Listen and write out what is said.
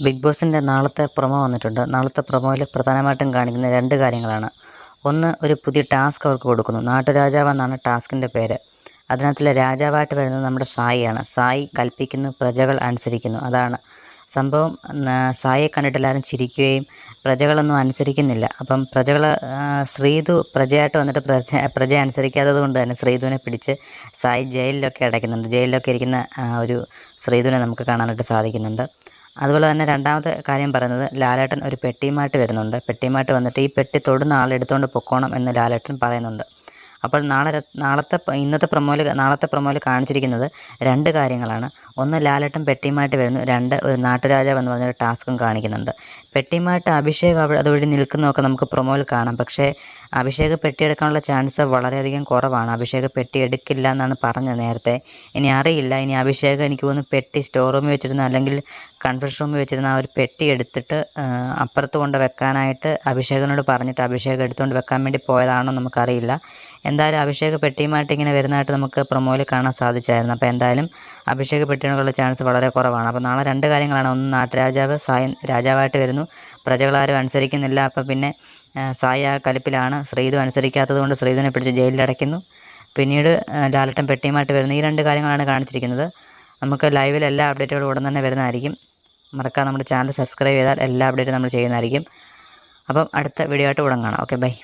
Big ബോസിൻ്റെ നാളത്തെ promo വന്നിട്ടുണ്ട്. നാളത്തെ പ്രൊമോയിൽ പ്രധാനമായിട്ടും കാണിക്കുന്ന 2 കാര്യങ്ങളാണ്. ഒന്ന്, ഒരു പുതിയ ടാസ്ക് അവർക്ക് കൊടുക്കുന്നു. നാട്ടുരാജാവ് എന്നാണ് ടാസ്കിൻ്റെ പേര്. അതിനകത്തിലെ രാജാവായിട്ട് വരുന്നത് നമ്മുടെ സായിയാണ്. സായി കൽപ്പിക്കുന്നു, പ്രജകൾ അനുസരിക്കുന്നു. അതാണ് സംഭവം. സായിയെ കണ്ടിട്ട് എല്ലാവരും ചിരിക്കുകയും പ്രജകളൊന്നും അനുസരിക്കുന്നില്ല. അപ്പം ശ്രീതു പ്രജയായിട്ട് വന്നിട്ട് പ്രജ അനുസരിക്കാത്തത് കൊണ്ട് തന്നെ ശ്രീതുവിനെ പിടിച്ച് സായി ജയിലിലൊക്കെ അടയ്ക്കുന്നുണ്ട്. ജയിലിലൊക്കെ ഇരിക്കുന്ന ഒരു ശ്രീതുവിനെ നമുക്ക് കാണാനായിട്ട് സാധിക്കുന്നുണ്ട്. അതുപോലെ തന്നെ രണ്ടാമത്തെ കാര്യം പറയുന്നത്, ലാലേട്ടൻ ഒരു പെട്ടിയുമായിട്ട് വരുന്നുണ്ട്. പെട്ടിയുമായിട്ട് വന്നിട്ട് ഈ പെട്ടി തൊടുന്ന ആളെടുത്തുകൊണ്ട് പൊക്കോണം എന്ന് ലാലേട്ടൻ പറയുന്നുണ്ട്. അപ്പോൾ നാളത്തെ പ്രൊമോയിൽ കാണിച്ചിരിക്കുന്നത് 2 കാര്യങ്ങളാണ്. ഒന്ന്, ലാലേട്ടൻ പെട്ടിയുമായിട്ട് വരുന്നു. 2, ഒരു നാട്ടുരാജാവ് എന്ന് പറഞ്ഞൊരു ടാസ്കും കാണിക്കുന്നുണ്ട്. പെട്ടിയുമായിട്ട് അഭിഷേക് അതുവഴി നിൽക്കുന്നതൊക്കെ നമുക്ക് പ്രൊമോയിൽ കാണാം. പക്ഷേ അഭിഷേക് പെട്ടിയെടുക്കാനുള്ള ചാൻസ് വളരെയധികം കുറവാണ്. അഭിഷേക് പെട്ടി എടുക്കില്ല എന്നാണ് പറഞ്ഞത് നേരത്തെ. ഇനി അറിയില്ല. ഇനി അഭിഷേക് എനിക്ക് തോന്നുന്നു പെട്ടി സ്റ്റോർ റൂമിൽ വെച്ചിരുന്ന അല്ലെങ്കിൽ കൺഫെഷൻ റൂമിൽ വെച്ചിരുന്ന ആ ഒരു പെട്ടി എടുത്തിട്ട് അപ്പുറത്ത് കൊണ്ട് വെക്കാനായിട്ട് അഭിഷേകിനോട് പറഞ്ഞിട്ട് അഭിഷേക് എടുത്തുകൊണ്ട് വെക്കാൻ വേണ്ടി പോയതാണോ നമുക്കറിയില്ല. എന്തായാലും അഭിഷേക് പെട്ടിയുമായിട്ട് ഇങ്ങനെ വരുന്നതായിട്ട് നമുക്ക് പ്രൊമോയിൽ കാണാൻ സാധിച്ചായിരുന്നു. അപ്പോൾ എന്തായാലും അഭിഷേക് പെട്ടിയുള്ള ചാൻസ് വളരെ കുറവാണ്. അപ്പോൾ നാളെ 2 കാര്യങ്ങളാണ്. ഒന്ന്, നാട്ടുരാജാവ് സായി രാജാവായിട്ട് വരുന്നു. പ്രജകളാരും അനുസരിക്കുന്നില്ല. അപ്പോൾ പിന്നെ സായി ആ കലിപ്പിലാണ്. ശ്രീതു അനുസരിക്കാത്തത് കൊണ്ട് ശ്രീതുവിനെ പിടിച്ച് ജയിലിലടയ്ക്കുന്നു. പിന്നീട് ലാലേട്ടൻ പെട്ടിയുമായിട്ട് വരുന്നു. ഈ 2 കാര്യങ്ങളാണ് കാണിച്ചിരിക്കുന്നത്. നമുക്ക് ലൈവിൽ എല്ലാ അപ്ഡേറ്റുകളും ഉടൻ തന്നെ വരുന്നതായിരിക്കും. മറക്കാതെ നമ്മുടെ ചാനൽ സബ്സ്ക്രൈബ് ചെയ്താൽ എല്ലാ അപ്ഡേറ്റും നമ്മൾ ചെയ്യുന്നതായിരിക്കും. അപ്പം അടുത്ത വീഡിയോ ആയിട്ട് ഉടൻ കാണാം. Okay, by.